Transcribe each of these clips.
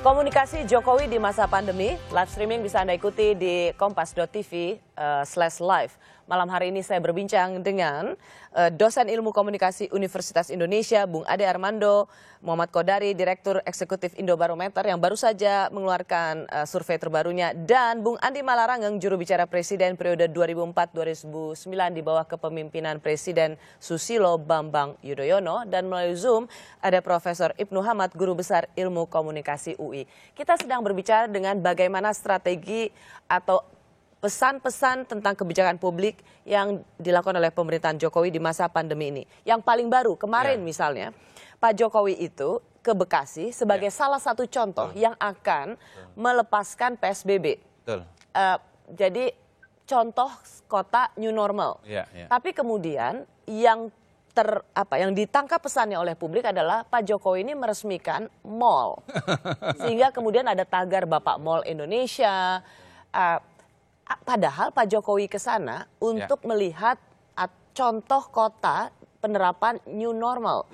Komunikasi Jokowi di masa pandemi, live streaming bisa Anda ikuti di kompas.tv/live. Malam hari ini saya berbincang dengan dosen ilmu komunikasi Universitas Indonesia, Bung Ade Armando, Muhammad Kodari, Direktur Eksekutif Indobarometer yang baru saja mengeluarkan survei terbarunya, dan Bung Andi Malarangeng, juru bicara Presiden periode 2004-2009 di bawah kepemimpinan Presiden Susilo Bambang Yudhoyono, dan melalui Zoom ada Profesor Ibnu Hamad, Guru Besar Ilmu Komunikasi UI. Kita sedang berbicara dengan bagaimana strategi atau pesan-pesan tentang kebijakan publik yang dilakukan oleh pemerintahan Jokowi di masa pandemi ini. Yang paling baru kemarin misalnya, Pak Jokowi itu ke Bekasi sebagai salah satu contoh yang akan melepaskan PSBB. Jadi contoh kota new normal. Tapi kemudian yang ditangkap pesannya oleh publik adalah Pak Jokowi ini meresmikan mall. Sehingga kemudian ada tagar Bapak Mall Indonesia. Padahal Pak Jokowi ke sana untuk melihat contoh kota penerapan new normal.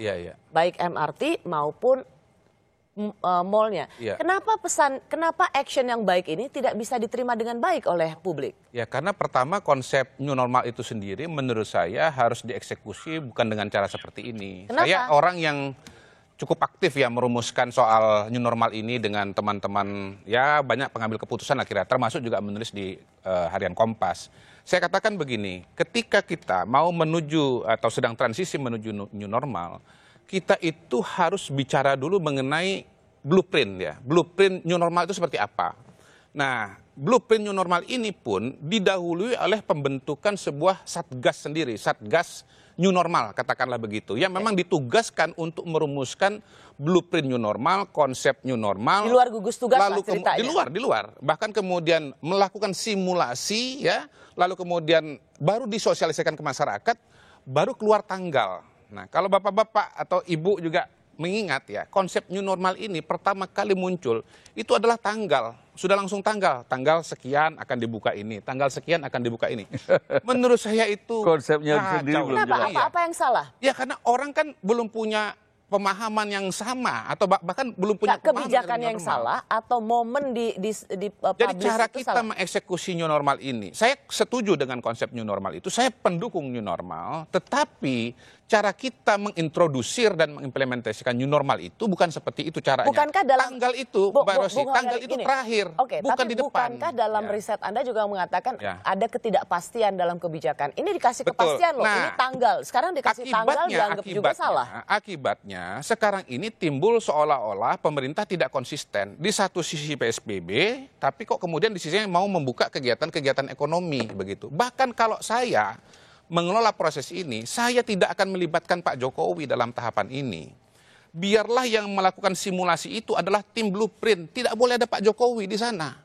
Baik MRT maupun mallnya. Kenapa action yang baik ini tidak bisa diterima dengan baik oleh publik? Ya, karena pertama konsep new normal itu sendiri menurut saya harus dieksekusi bukan dengan cara seperti ini. Kenapa? Saya orang yang cukup aktif ya merumuskan soal new normal ini dengan teman-teman, ya banyak pengambil keputusan akhirnya, termasuk juga menulis di harian Kompas. Saya katakan begini, ketika kita mau menuju atau sedang transisi menuju new normal, kita itu harus bicara dulu mengenai blueprint ya. Blueprint new normal itu seperti apa? Nah, blueprint new normal ini pun didahului oleh pembentukan sebuah satgas sendiri, satgas new normal katakanlah begitu. Yang memang ditugaskan untuk merumuskan blueprint new normal, konsep new normal. Di luar gugus tugas lalu ceritanya. Di luar. Bahkan kemudian melakukan simulasi ya, lalu kemudian baru disosialisasikan ke masyarakat, baru keluar tanggal. Nah, kalau bapak-bapak atau ibu juga mengingat ya, konsep new normal ini pertama kali muncul itu adalah tanggal. Sudah langsung tanggal sekian akan dibuka ini, tanggal sekian akan dibuka ini. Menurut saya itu konsepnya sendiri belum jelas. Kenapa? Apa yang salah? Ya karena orang kan belum punya pemahaman yang sama atau bahkan belum punya kebijakan yang salah atau momen di jadi cara kita mengeksekusi new normal ini, saya setuju dengan konsep new normal itu, saya pendukung new normal, tetapi cara kita mengintrodusir dan mengimplementasikan new normal itu bukan seperti itu caranya. Bukankah dalam tanggal itu, Mbak Rosi, tanggal itu terakhir, bukan di depan. Bukankah dalam riset Anda juga mengatakan ada ketidakpastian dalam kebijakan? Ini dikasih kepastian loh, ini tanggal. Sekarang dikasih tanggal dianggap juga salah. Akibatnya sekarang ini timbul seolah-olah pemerintah tidak konsisten. Di satu sisi PSBB, tapi kok kemudian di sisi yang mau membuka kegiatan-kegiatan ekonomi begitu. Bahkan kalau saya mengelola proses ini, saya tidak akan melibatkan Pak Jokowi dalam tahapan ini. Biarlah yang melakukan simulasi itu adalah tim blueprint. Tidak boleh ada Pak Jokowi di sana.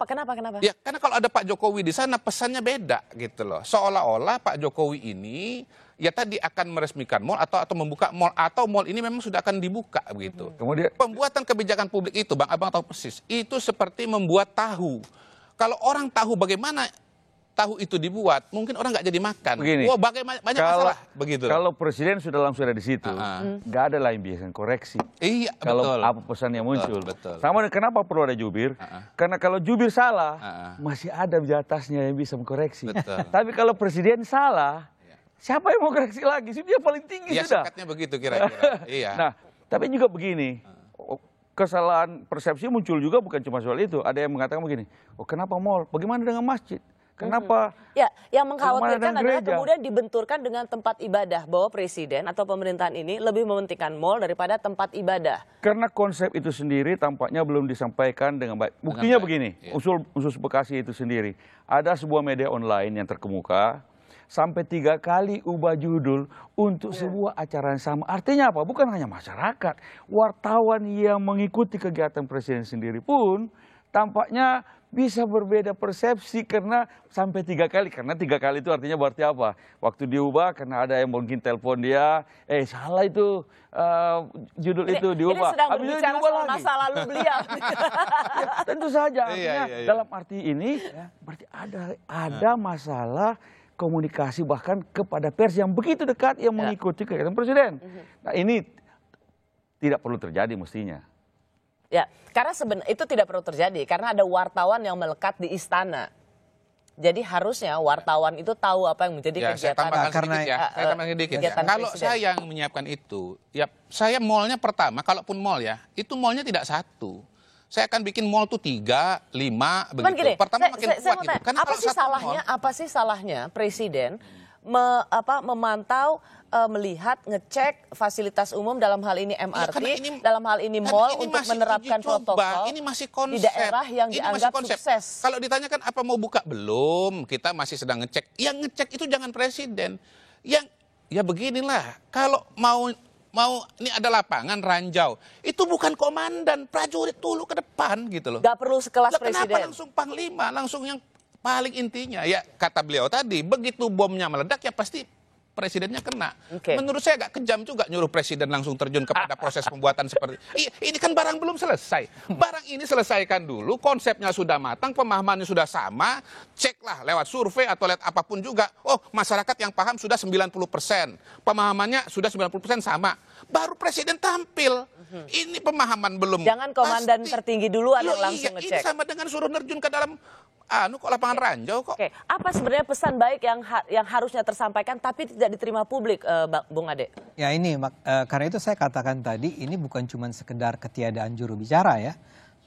Kenapa? Ya, karena kalau ada Pak Jokowi di sana pesannya beda gitu loh. Seolah-olah Pak Jokowi ini ya tadi akan meresmikan mall atau membuka mall, atau mall ini memang sudah akan dibuka begitu. Kemudian pembuatan kebijakan publik itu, Bang Abang tahu persis, itu seperti membuat tahu. Kalau orang tahu bagaimana tahu itu dibuat, mungkin orang nggak jadi makan. Begini, wah, banyak masalah begitu. Kalau presiden sudah langsung ada di situ, nggak ada lain biasa koreksi. Iya, kalau apa pesan yang muncul. Sama kenapa perlu ada jubir? Karena kalau jubir salah, masih ada di atasnya yang bisa mengkoreksi. Tapi kalau presiden salah, siapa yang mau koreksi lagi? Dia paling tinggi sudah. Sekatnya begitu kira-kira. Iya. Nah, tapi juga begini, kesalahan persepsi muncul juga bukan cuma soal itu. Ada yang mengatakan begini, kenapa mall? Bagaimana dengan masjid? Kenapa? Ya, yang mengkhawatirkan adalah kemudian dibenturkan dengan tempat ibadah, bahwa presiden atau pemerintahan ini lebih mementingkan mall daripada tempat ibadah. Karena konsep itu sendiri tampaknya belum disampaikan dengan baik. Buktinya begini, usul Bekasi itu sendiri. Ada sebuah media online yang terkemuka, sampai 3 kali ubah judul untuk sebuah acara yang sama. Artinya apa? Bukan hanya masyarakat, wartawan yang mengikuti kegiatan presiden sendiri pun tampaknya bisa berbeda persepsi karena sampai 3 kali. Karena 3 kali itu artinya berarti apa? Waktu diubah karena ada yang mungkin telepon dia, salah itu judul itu diubah. Ini sedang berbicara soal masa lalu beliau. Ya, tentu saja. Artinya dalam arti ini berarti ada masalah komunikasi bahkan kepada pers yang begitu dekat yang mengikuti kegiatan presiden. Nah ini tidak perlu terjadi mestinya. Ya, karena itu tidak perlu terjadi karena ada wartawan yang melekat di istana. Jadi harusnya wartawan itu tahu apa yang menjadi Saya kegiatan. tambahkan sedikit ya. Saya tambahkan sedikit ya. Kalau saya yang menyiapkan itu, ya saya mallnya pertama, kalaupun mall ya, itu mallnya tidak satu. Saya akan bikin mall tuh 3, 5 begitu. Gini, pertama makin kuat gitu. Karena apa sih salahnya presiden memantau, melihat, ngecek fasilitas umum dalam hal ini MRT, dalam hal ini mall untuk menerapkan protokol ini masih konsep. Di daerah yang dianggap sukses. Kalau ditanyakan apa mau buka belum, kita masih sedang ngecek. Yang ngecek itu jangan presiden. Yang ya beginilah, kalau mau ini ada lapangan ranjau, itu bukan komandan, prajurit dulu ke depan gitu loh. Gak perlu sekelas presiden. Kenapa langsung panglima, langsung yang paling intinya? Ya kata beliau tadi, begitu bomnya meledak ya pasti presidennya kena. Menurut saya agak kejam juga nyuruh presiden langsung terjun kepada proses pembuatan seperti ini. Kan barang belum selesai. Barang ini selesaikan dulu, konsepnya sudah matang, pemahamannya sudah sama, ceklah lewat survei atau lewat apapun juga. Oh, masyarakat yang paham sudah 90%. Pemahamannya sudah 90% sama. Baru presiden tampil. Ini pemahaman belum. Jangan komandan tertinggi duluan yang langsung ngecek. Ini sama dengan suruh nerjun ke dalam kok lapangan ranjau kok. Oke, apa sebenarnya pesan baik yang harusnya tersampaikan tapi tidak diterima publik, Bung Ade? Ya ini, karena itu saya katakan tadi ini bukan cuma sekedar ketiadaan juru bicara ya,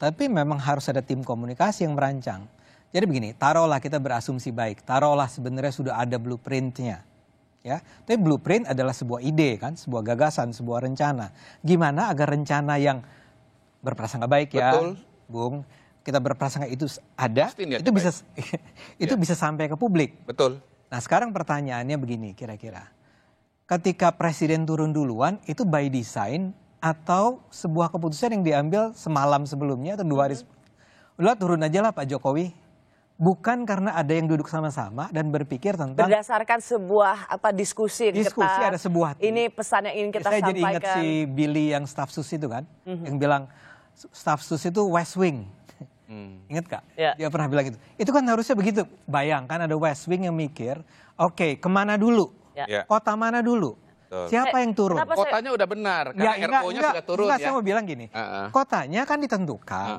tapi memang harus ada tim komunikasi yang merancang. Jadi begini, taruhlah kita berasumsi baik, taruhlah sebenarnya sudah ada blueprintnya. Ya, tapi blueprint adalah sebuah ide kan, sebuah gagasan, sebuah rencana. Gimana agar rencana yang berprasangka baik ya, Betul. Bung, kita berprasangka itu ada, itu baik. bisa itu bisa sampai ke publik. Betul. Nah sekarang pertanyaannya begini kira-kira, ketika presiden turun duluan itu by design atau sebuah keputusan yang diambil semalam sebelumnya atau 2 hari udah turun aja lah Pak Jokowi, bukan karena ada yang duduk sama-sama dan berpikir tentang berdasarkan sebuah diskusi ada sebuah tim. Ini pesan yang ingin kita saya sampaikan. jadi ingat si Billy yang staf sus itu kan, yang bilang staf sus itu West Wing. Ingat Kak? Ya. Dia pernah bilang gitu. Itu kan harusnya begitu. Bayangkan ada West Wing yang mikir, oke, kemana dulu? Ya. Kota mana dulu? Betul. Siapa yang turun? Kotanya udah benar, karena RO-nya sudah turun enggak, ya. saya mau bilang gini, kotanya kan ditentukan.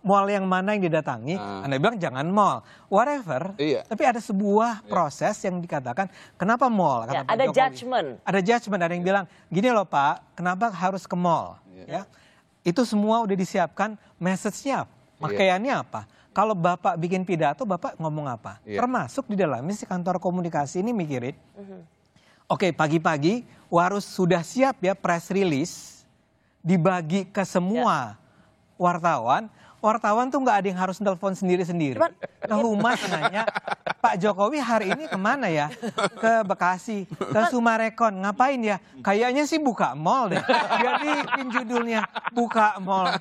Mall yang mana yang didatangi, Anda bilang jangan mall, whatever. Iya. Tapi ada sebuah proses yang dikatakan, kenapa mall? Kata Pak ada Jokowi. judgment. Ada judgment, ada yang bilang, gini loh Pak, kenapa harus ke mall? Ya. Itu semua udah disiapkan, message-nya, pakaiannya apa? Kalau Bapak bikin pidato, Bapak ngomong apa? Termasuk di dalamnya si kantor komunikasi ini mikirin, oke, pagi-pagi harus sudah siap ya press release, dibagi ke semua wartawan. Wartawan tuh nggak ada yang harus telepon sendiri-sendiri. Ke Humas nanya, Pak Jokowi hari ini kemana ya? Ke Bekasi, ke Sumarekon, ngapain ya? Kayaknya sih buka mall deh. Jadi judulnya buka mall.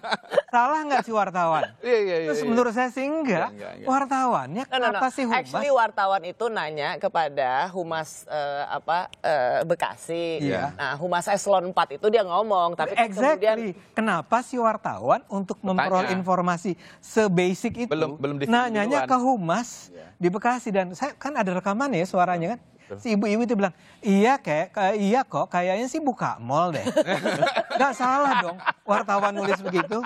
Salah nggak sih wartawan? Iya. Terus menurut saya sih enggak. Wartawannya kenapa sih Humas? Actually wartawan itu nanya kepada Humas Bekasi. Nah, Humas Eselon 4 itu dia ngomong, tapi kemudian kenapa sih wartawan untuk memperoleh informasi sebasic itu belum nanyanya ke Humas di Bekasi, dan saya kan ada rekamannya ya suaranya kan. Si ibu-ibu itu bilang, iya kok kayaknya sih buka mall deh. Gak salah dong wartawan nulis begitu.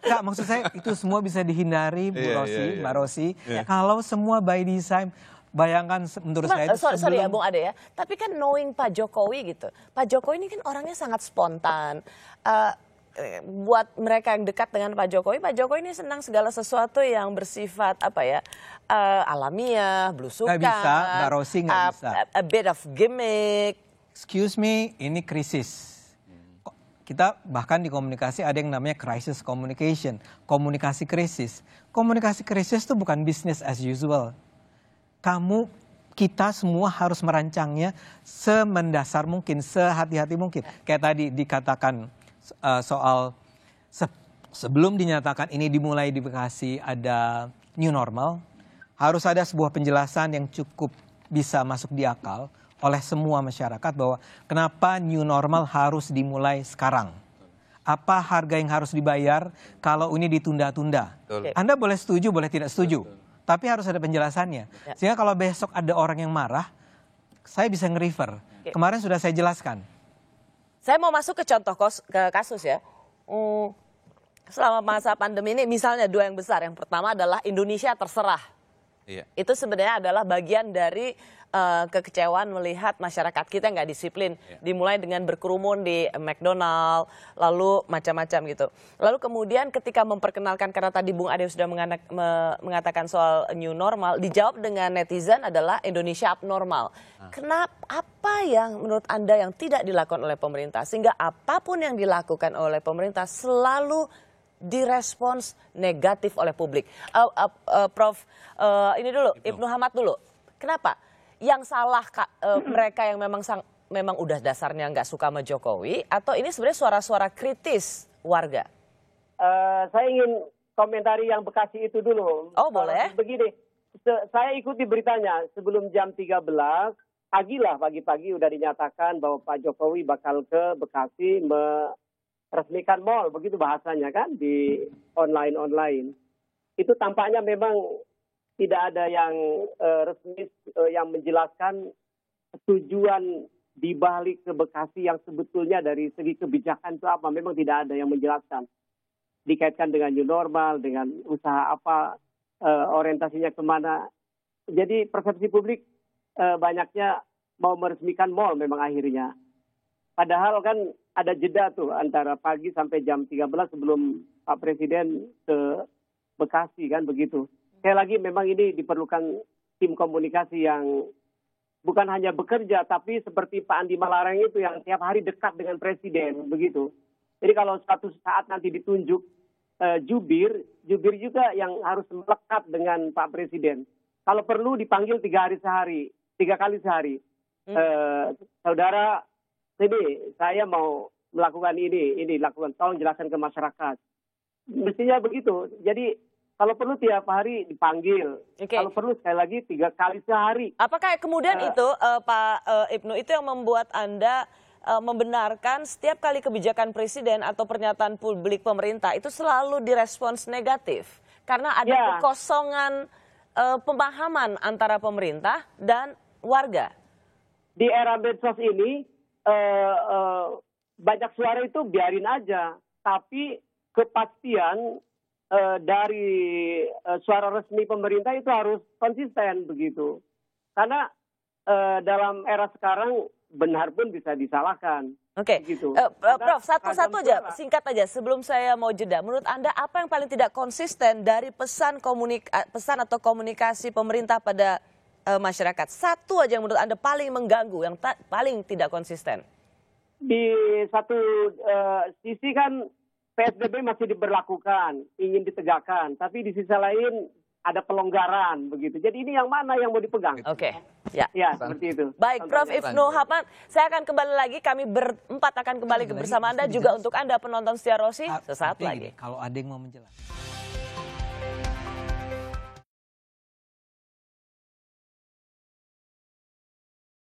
Gak, maksud saya itu semua bisa dihindari Mbak Rosi. Kalau semua by design, bayangkan menurut saya itu sorry ya Bung Ade ya, tapi kan knowing Pak Jokowi gitu. Pak Jokowi ini kan orangnya sangat spontan. Buat mereka yang dekat dengan Pak Jokowi ini senang segala sesuatu yang bersifat alamiah, blusukan. Nggak bisa, Mbak Rosi nggak bisa. A bit of gimmick. Excuse me, ini krisis. Kita bahkan di komunikasi ada yang namanya crisis communication, komunikasi krisis. Komunikasi krisis itu bukan business as usual. Kita semua harus merancangnya semendasar mungkin, sehati-hati mungkin. Kayak tadi dikatakan soal sebelum dinyatakan ini dimulai di Bekasi ada new normal, harus ada sebuah penjelasan yang cukup bisa masuk di akal oleh semua masyarakat bahwa kenapa new normal harus dimulai sekarang. Apa harga yang harus dibayar kalau ini ditunda-tunda. Anda boleh setuju, boleh tidak setuju. Tapi harus ada penjelasannya. Sehingga kalau besok ada orang yang marah, saya bisa nge-refer. Kemarin sudah saya jelaskan. Saya mau masuk ke contoh kasus ya. selama masa pandemi ini misalnya dua yang besar. Yang pertama adalah Indonesia terserah. Iya. Itu sebenarnya adalah bagian dari kekecewaan melihat masyarakat kita nggak disiplin. Dimulai dengan berkerumun di McDonald, lalu macam-macam gitu. Lalu kemudian ketika memperkenalkan, karena tadi Bung Ade sudah mengatakan soal new normal, dijawab dengan netizen adalah Indonesia abnormal. Kenapa, apa yang menurut Anda yang tidak dilakukan oleh pemerintah, sehingga apapun yang dilakukan oleh pemerintah selalu direspons negatif oleh publik? Prof, ini dulu, Ibnu Hamad dulu. Kenapa? Yang salah mereka yang memang udah dasarnya nggak suka sama Jokowi, atau ini sebenarnya suara-suara kritis warga? Saya ingin komentari yang Bekasi itu dulu. Oh, boleh. Begini, saya ikuti beritanya sebelum jam 13, pagi-pagi udah dinyatakan bahwa Pak Jokowi bakal ke Bekasi meresmikan mal, begitu bahasanya kan, di online. Itu tampaknya memang tidak ada yang resmi yang menjelaskan tujuan dibalik ke Bekasi yang sebetulnya dari segi kebijakan itu apa. Memang tidak ada yang menjelaskan. Dikaitkan dengan new normal, dengan usaha apa, orientasinya kemana. Jadi persepsi publik banyaknya mau meresmikan mal memang akhirnya. Padahal kan ada jeda tuh antara pagi sampai jam 13 sebelum Pak Presiden ke Bekasi kan begitu. Sekali lagi memang ini diperlukan tim komunikasi yang bukan hanya bekerja, tapi seperti Pak Andi Malarang itu yang tiap hari dekat dengan Presiden, begitu. Jadi kalau suatu saat nanti ditunjuk jubir juga yang harus melekat dengan Pak Presiden. Kalau perlu dipanggil 3 kali sehari. Saudara, ini saya mau melakukan ini lakukan, tolong jelaskan ke masyarakat. Mestinya begitu. Jadi kalau perlu tiap hari dipanggil. Kalau perlu sekali lagi 3 kali sehari. Apakah kemudian itu Pak Ibnu itu yang membuat Anda membenarkan setiap kali kebijakan presiden atau pernyataan publik pemerintah itu selalu direspons negatif? Karena ada kekosongan pemahaman antara pemerintah dan warga. Di era medsos ini banyak suara itu biarin aja. Tapi kepastian dari suara resmi pemerintah itu harus konsisten begitu. Karena dalam era sekarang benar pun bisa disalahkan. Oke, gitu. Prof, satu-satu aja, singkat aja sebelum saya mau jeda. Menurut Anda apa yang paling tidak konsisten dari pesan atau komunikasi pemerintah pada masyarakat? Satu aja yang menurut Anda paling mengganggu, yang paling tidak konsisten. Di satu sisi kan PSBB masih diberlakukan, ingin ditegakkan, tapi di sisi lain ada pelonggaran begitu. Jadi ini yang mana yang mau dipegang? Oke, ya. Ya, seperti itu. Baik, Prof. Ibnu Hamad, saya akan kembali lagi, kami berempat akan kembali bersama Anda, juga untuk Anda penonton Setia Rosi, sesaat lagi. Kalau ada yang mau menjelaskan.